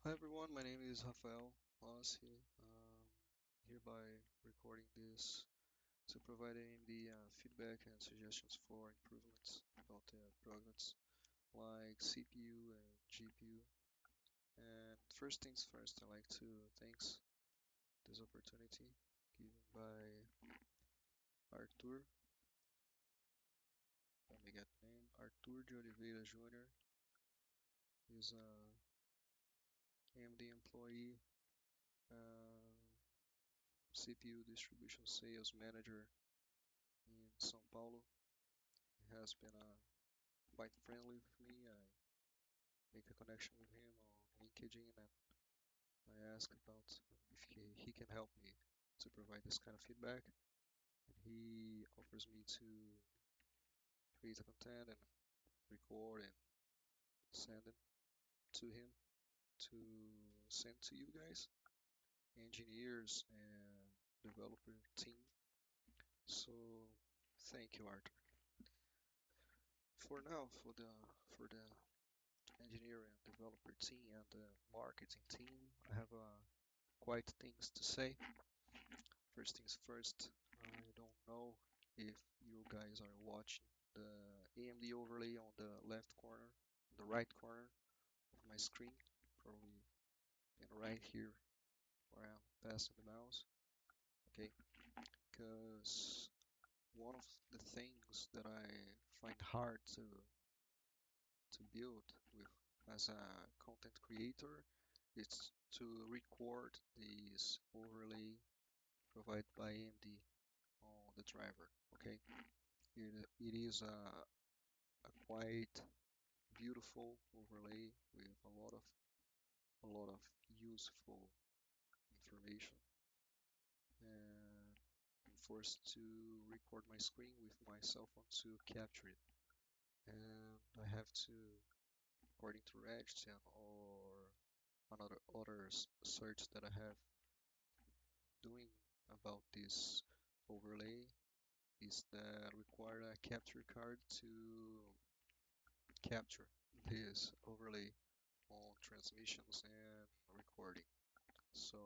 Hi everyone, my name is Rafael Rossi. Hereby recording this to provide AMD feedback and suggestions for improvements about the products like CPU and GPU. And first things first, I'd like to thanks this opportunity given by Arthur. Let me get the name. Arthur de Oliveira Jr. He's a AMD employee. Uh, CPU distribution sales manager in São Paulo. He has been quite friendly with me. I make a connection with him on LinkedIn and I ask about if he can help me to provide this kind of feedback. And he offers me to create a content and record and send it to him to send to you guys, engineers and developer team. So thank you, Arthur. For now, for the engineering and developer team and the marketing team, I have quite things to say. First things first, I don't know if you guys are watching the AMD overlay on the left corner, the right corner of my screen, probably and right here where I'm passing the mouse. Okay, because one of the things that I find hard to build with as a content creator is to record this overlay provided by AMD on the driver. Okay, it is a quite beautiful overlay with a lot of useful information, and I'm forced to record my screen with my cell phone to capture it. And I have to, according to Regten or another search that I have doing about this overlay, is that require a capture card to capture this overlay on transmissions and recording. So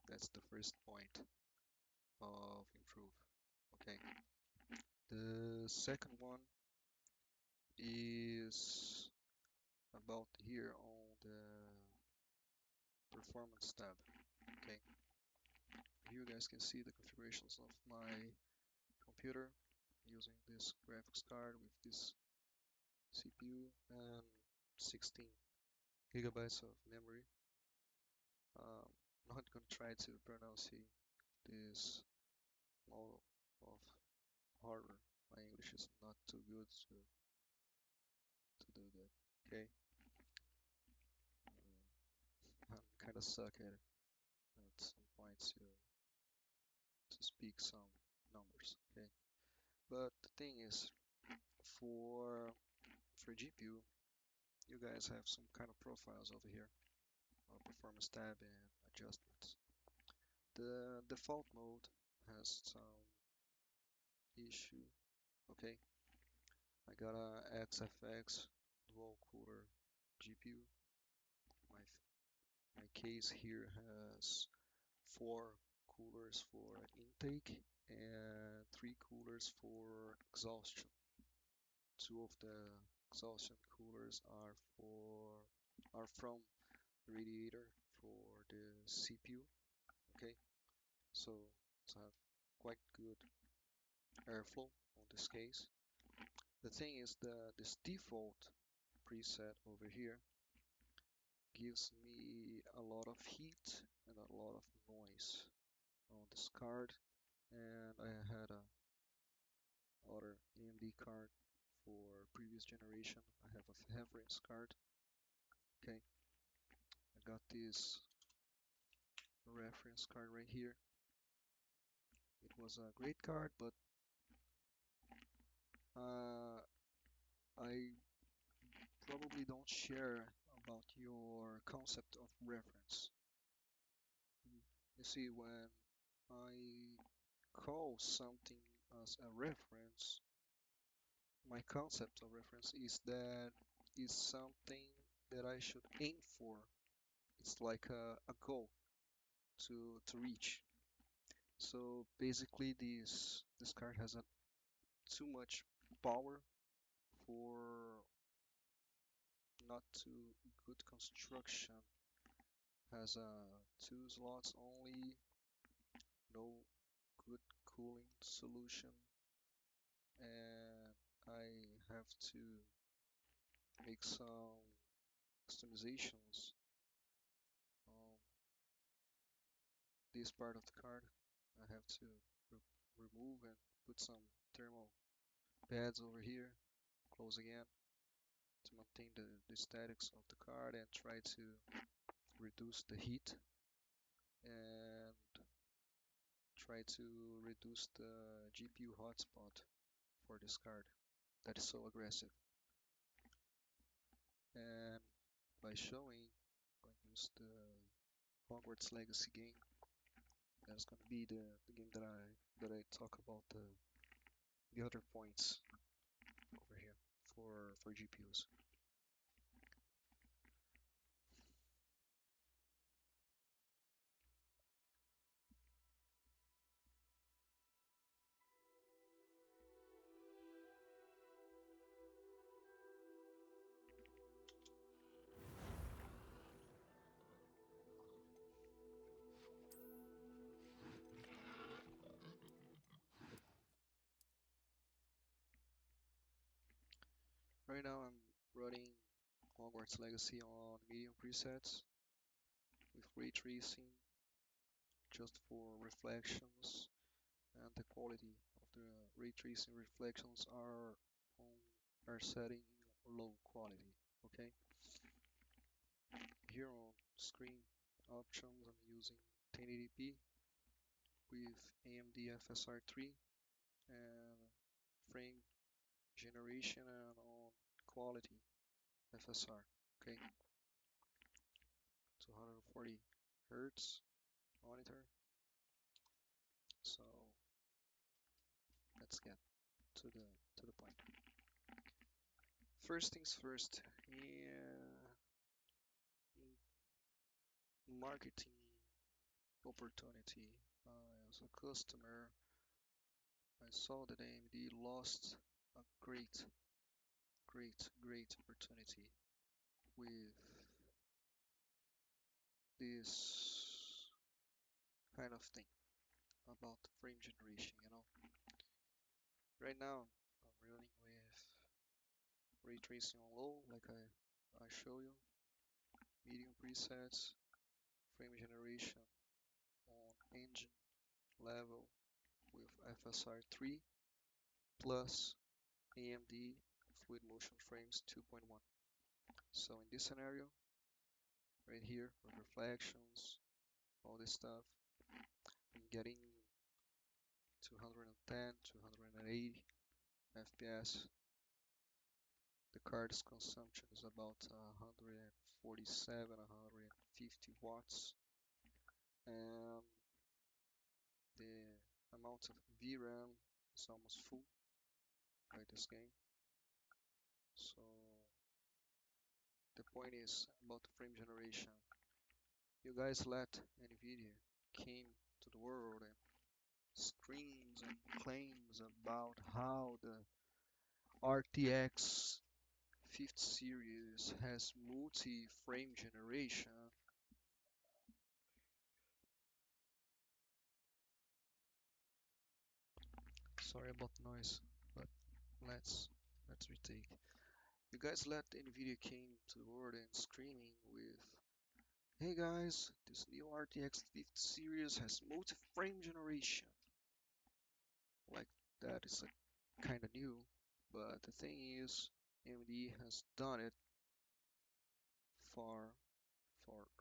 that's the first point of improve. Okay. The second one is about here on the performance tab. Okay. Here you guys can see the configurations of my computer using this graphics card with this CPU and 16 gigabytes of memory. I'm not gonna try to pronounce this model of hardware. My English is not too good to do that. Okay, I'm kind of suck at it at some points to speak some numbers. Okay, but the thing is, for for GPU, you guys have some kind of profiles over here, performance tab and adjustments. The default mode has some issue. Okay, I got a XFX dual cooler GPU. My case here has 4 coolers for intake and 3 coolers for exhaustion. 2 of the exhaustion coolers are from the radiator for the CPU. Okay, so it's have quite good airflow on this case. The thing is that this default preset over here gives me a lot of heat and a lot of noise on this card, and I had a other AMD card for previous generation. I have a reference card. Okay, I got this reference card right here. It was a great card, but I probably don't share about your concept of reference. You see, when I call something as a reference, my concept of reference is that is something that I should aim for it's like a goal to reach. So basically, this card has a too much power for not too good construction. Has two slots only, no good cooling solution, and I have to make some customizations on this part of the card. I have to re remove and put some thermal pads over here, close again, to maintain the statics of the card and try to reduce the heat and try to reduce the GPU hotspot for this card that is so aggressive. And by showing, I'm going to use the Hogwarts Legacy game. That's going to be the game that I talk about the other points over here for GPUs. Right now I'm running Hogwarts Legacy on medium presets with ray tracing just for reflections, and the quality of the ray tracing reflections are setting in low quality. Okay, here on screen options I'm using 1080p with AMD FSR3 and frame generation and on quality FSR. Okay, 240 hertz monitor. So let's get to the point. First things first, in marketing opportunity, as a customer, I saw that AMD lost a great opportunity with this kind of thing about frame generation. Right now I'm running with ray tracing on low, like I show you, medium presets, frame generation on engine level with FSR3 plus AMD Fluid Motion Frames 2.1. So in this scenario, right here, with reflections, all this stuff, I'm getting 210, 280 FPS. The card's consumption is about 147, 150 watts, and the amount of VRAM is almost full by this game. So the point is about the frame generation. You guys let NVIDIA came to the world and screams and claims about how the RTX 5th series has multi-frame generation. Sorry about noise, but let's retake. You guys let NVIDIA came to the world and screaming with, "Hey guys, this new RTX 5th series has multi-frame generation." Like that is a kind of new, but the thing is, AMD has done it far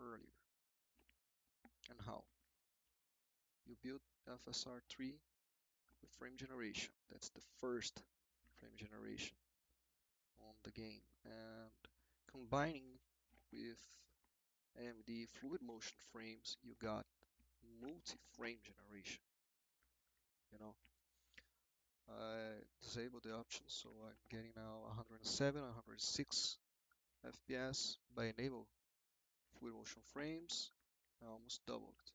earlier. And how? You build FSR3 with frame generation. That's the first frame generation on the game, and combining with AMD Fluid Motion frames, you got multi-frame generation. You know, I disabled the option, so I'm getting now 107, 106 FPS by enable full motion frames, I almost doubled it.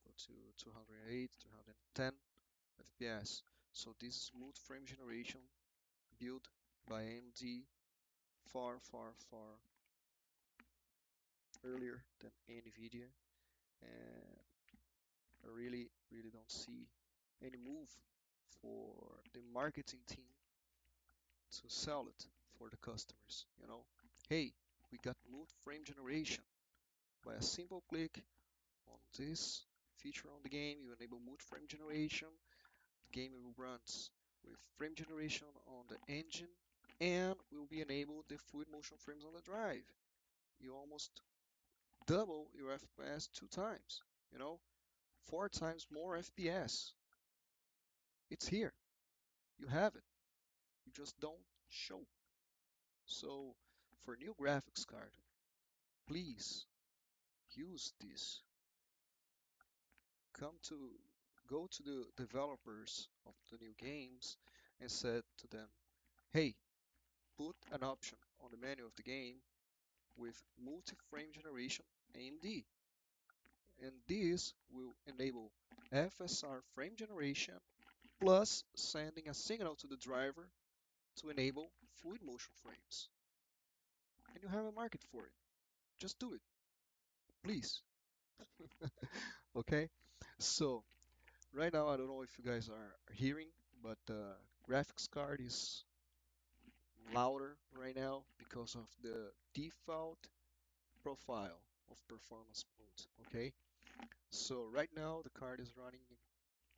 Go to 208, 310 FPS. So this is smooth frame generation built by AMD far earlier than NVIDIA, and I really don't see any move for the marketing team to sell it for the customers. Hey, we got smooth frame generation. By a simple click on this feature on the game, you enable smooth frame generation. The game will run with frame generation on the engine and will be enabled the fluid motion frames on the drive. You almost double your FPS 2 times, you know, 4 times more FPS. It's here. You have it. You just don't show. So for new graphics card, please use this. Come to Go to the developers of the new games and said to them, hey, put an option on the menu of the game with multi-frame generation AMD, and this will enable FSR frame generation plus sending a signal to the driver to enable fluid motion frames. And you have a market for it. Just do it, please. Okay? So, right now, I don't know if you guys are hearing, but the graphics card is louder right now because of the default profile of performance mode. Okay? So, right now, the card is running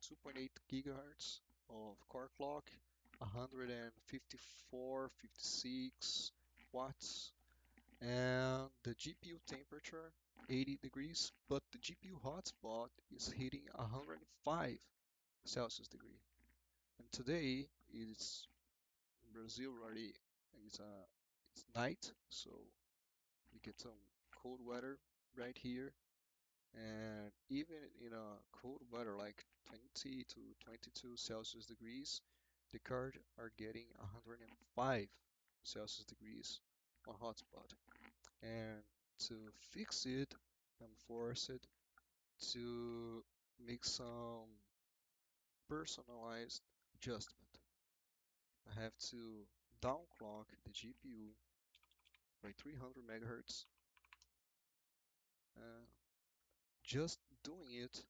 2.8 gigahertz of core clock, 154, 56 watts, and the GPU temperature 80 degrees, but the GPU hotspot is hitting 105 Celsius degree. And today it's in Brazil already. It's night, so we get some cold weather right here. And even in a cold weather like 20 to 22 Celsius degrees, the card are getting 105 Celsius degrees on hotspot. And to fix it, I'm forced to make some personalized adjustment. I have to downclock the GPU by 300 megahertz. Uh, just doing it,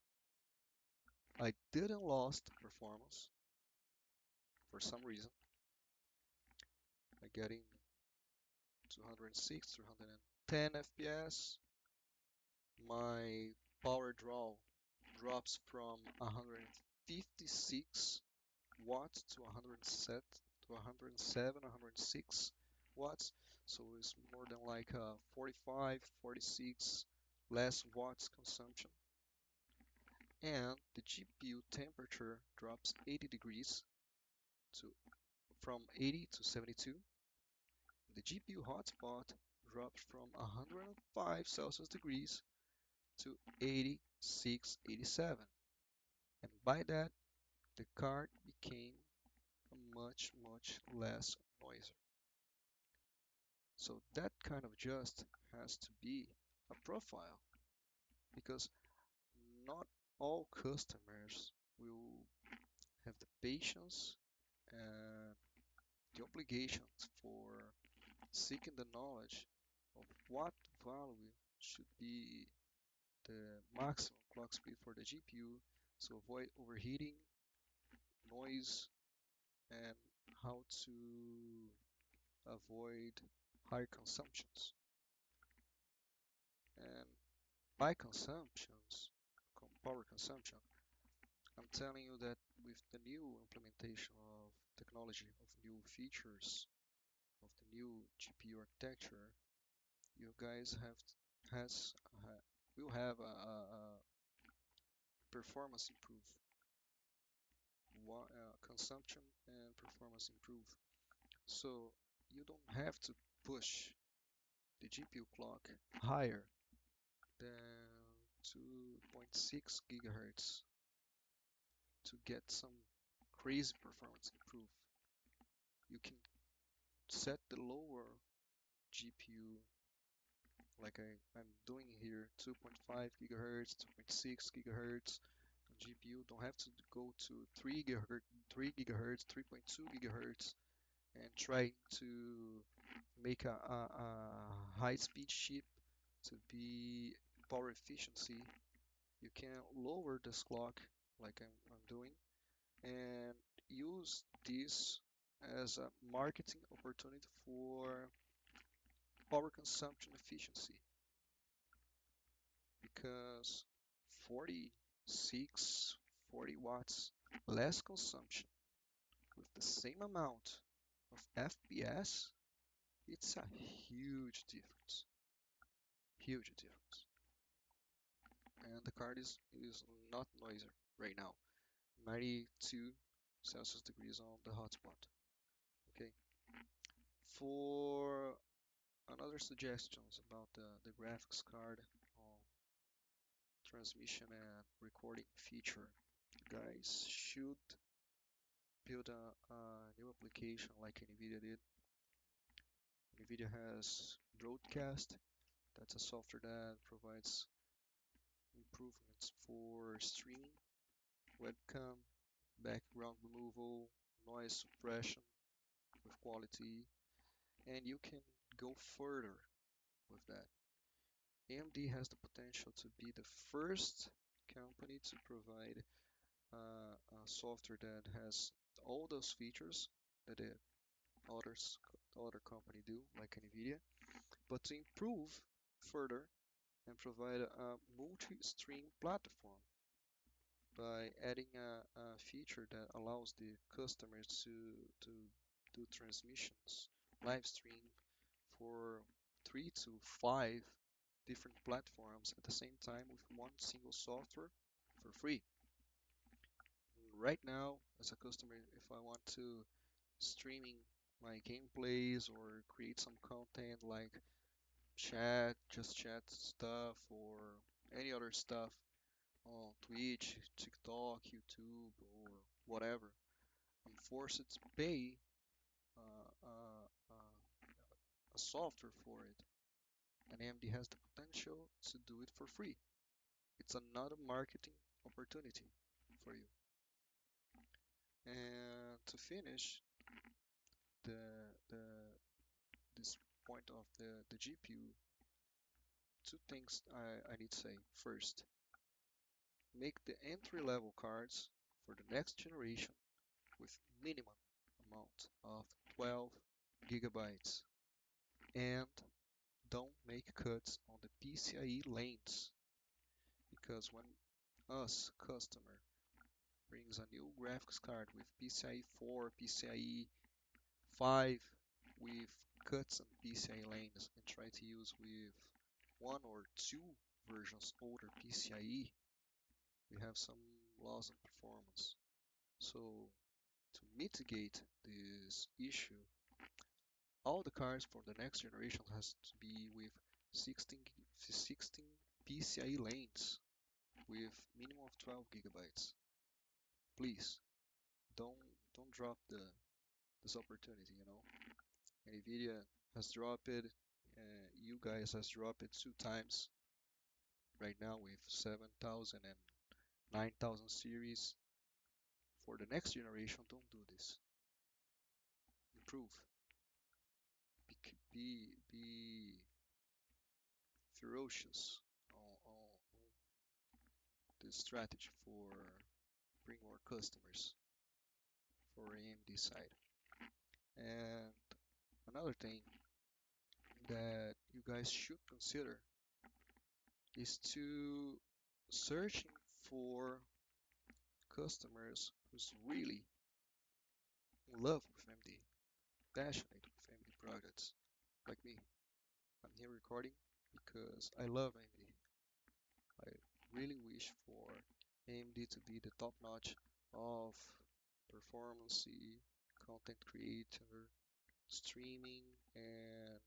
I didn't lost performance for some reason. I getting 206, 310 FPS. My power draw drops from 156 watts to 107, 106 watts. So it's more than like 45, 46 less watts consumption. And the GPU temperature drops 80 degrees to from 80 to 72. The GPU hotspot drops from 105 Celsius degrees to 86, 87. And by that, the card became much less noisy. So that kind of just has to be a profile, because not all customers will have the patience and the obligations for seeking the knowledge of what value should be the maximum clock speed for the GPU to avoid overheating, noise, and how to avoid high consumptions. And by consumptions, power consumption, I'm telling you that with the new implementation of technology, of new features, of the new GPU architecture, you guys has will have a performance improve, consumption and performance improve. So you don't have to push the GPU clock higher than 2.6 gigahertz to get some crazy performance improve. You can set the lower GPU like I'm doing here, 2.5 gigahertz, 2.6 gigahertz. GPU don't have to go to 3 gigahertz, 3.2 gigahertz, and try to make a high-speed chip to be power efficiency. You can lower this clock like I'm doing and use this as a marketing opportunity for power consumption efficiency because 46, 40 watts less consumption with the same amount of FPS, it's a huge difference. Huge difference. And the card is not noisy right now. 92 Celsius degrees on the hotspot. Okay. For another suggestions about the graphics card transmission and recording feature, you guys should build a new application like NVIDIA did. NVIDIA has Broadcast. That's a software that provides improvements for streaming, webcam, background removal, noise suppression with quality, and you can go further with that. AMD has the potential to be the first company to provide a software that has all those features that the other company do, like NVIDIA, but to improve further and provide a multi-stream platform by adding a feature that allows the customers to do transmissions, live stream for 3 to 5 different platforms at the same time with one single software for free. Right now, as a customer, if I want to streaming my gameplays or create some content like just chat stuff or any other stuff on Twitch, TikTok, YouTube, or whatever, I'm forced to pay a software for it, and AMD has the potential to do it for free. It's another marketing opportunity for you. And to finish the the this point of the GPU, two things I need to say. First, make the entry-level cards for the next generation with minimum amount of 12 gigabytes and don't make cuts on the PCIe lanes because when us customer brings a new graphics card with PCIe 4, PCIe 5 with cuts on PCIe lanes and try to use with one or two versions older PCIe, we have some loss in performance. So to mitigate this issue, all the cards for the next generation has to be with 16 PCIe lanes with minimum of 12 gigabytes. Please don't drop this opportunity. Nvidia has dropped it. You guys has dropped it 2 times right now with 7,000 and 9,000 series. For the next generation, don't do this. Improve. Be ferocious on this strategy for bring more customers for AMD side. And another thing that you guys should consider is to searching for customers who's really in love with AMD, passionate with AMD products, like me. I'm here recording because I love AMD. I really wish for AMD to be the top notch of performance, content creator, streaming, and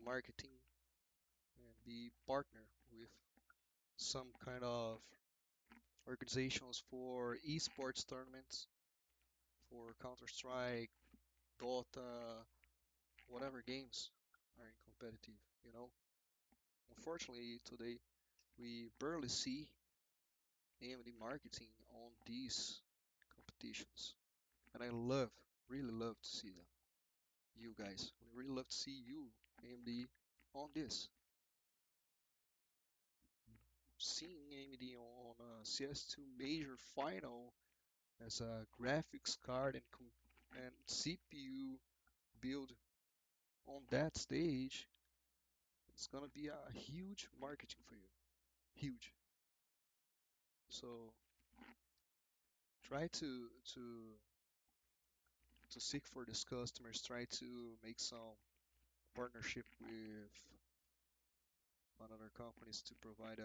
marketing, and be partner with some kind of organizations for esports tournaments, for Counter-Strike, Dota, whatever games are in competitive. unfortunately today we barely see AMD marketing on these competitions, and I love, really love to see them. You guys, I really love to see you, AMD, on this. Seeing AMD on a CS2 major final as a graphics card and CPU build on that stage, it's gonna be a huge marketing for you, huge. So try to seek for these customers, try to make some partnership with another companies to provide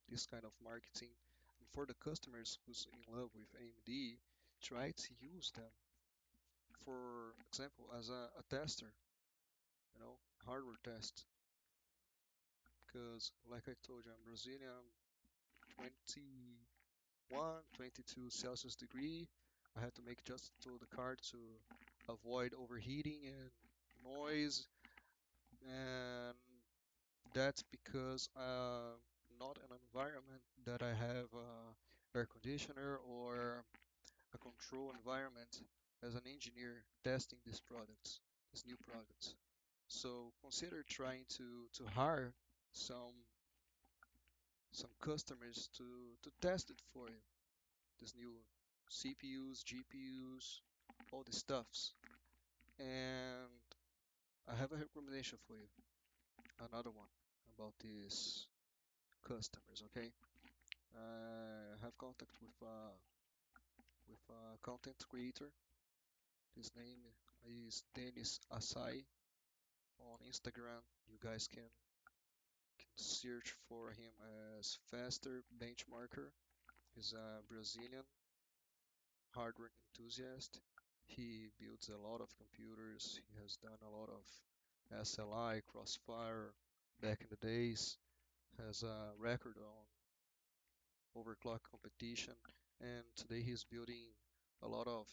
this kind of marketing. And for the customers who's in love with AMD, try to use them, for example, as a tester, hardware test. Because like I told you, I'm Brazilian, 21, 22 Celsius degree. I had to make just to the card to avoid overheating and noise, and that's because not an environment that I have air conditioner or a control environment as an engineer testing these products, these new products. So consider trying to hire some some customers to test it for you. This new CPUs, GPUs, all the stuffs. And I have a recommendation for you. Another one about these customers. Okay, I have contact with a content creator. His name is Dennis Asai on Instagram. You guys can search for him as Faster Benchmarker. He's a Brazilian hardware enthusiast. He builds a lot of computers. He has done a lot of SLI, Crossfire back in the days. Has a record on overclock competition, and today he's building a lot of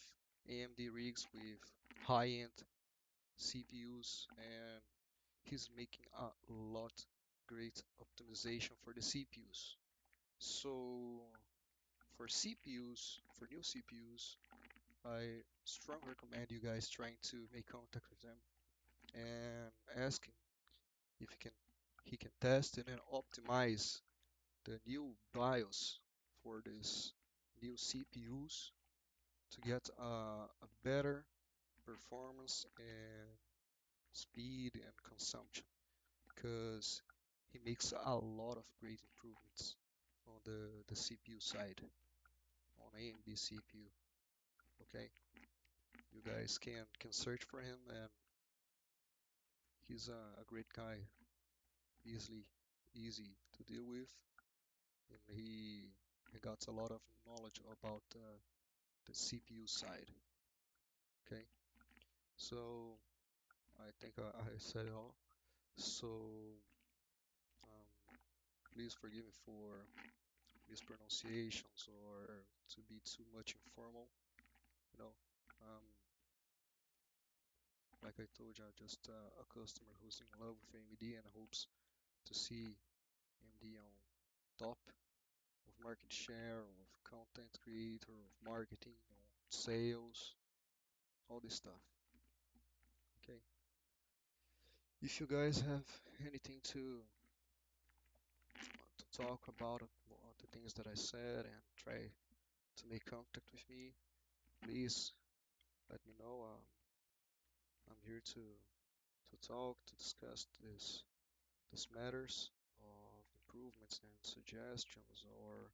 AMD rigs with high-end CPUs, and he's making a lot great optimization for the CPUs. So for CPUs, for new CPUs, I strongly recommend you guys trying to make contact with them and asking if he can test and then optimize the new BIOS for this new CPUs to get a better performance and speed and consumption, because he makes a lot of great improvements on the CPU side on AMD CPU. Okay, you guys can search for him, and he's a great guy, easy to deal with, and he got a lot of knowledge about the CPU side. Okay, so I think I said it all. So please forgive me for mispronunciations or to be too much informal. You know, um, like I told you, I'm just a customer who's in love with AMD and hopes to see AMD on top of market share, of content creator, of marketing, on sales, all this stuff. Okay. If you guys have anything to talk about the things that I said and try to make contact with me, please let me know. I'm here to talk, to discuss this matters of improvements and suggestions, or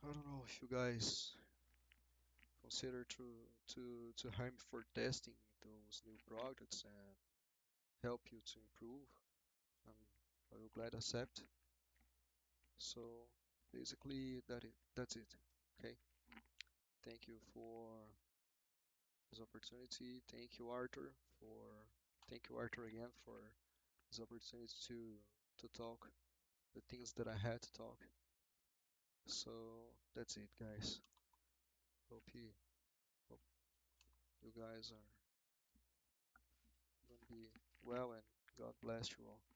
I don't know if you guys consider to hire me for testing those new products and help you to improve. Um, I will glad accept. So basically that's it. Okay. Thank you for this opportunity. For thank you Arthur again for this opportunity to talk the things that I had to talk. So that's it, guys. Hope you guys are gonna be well, and God bless you all.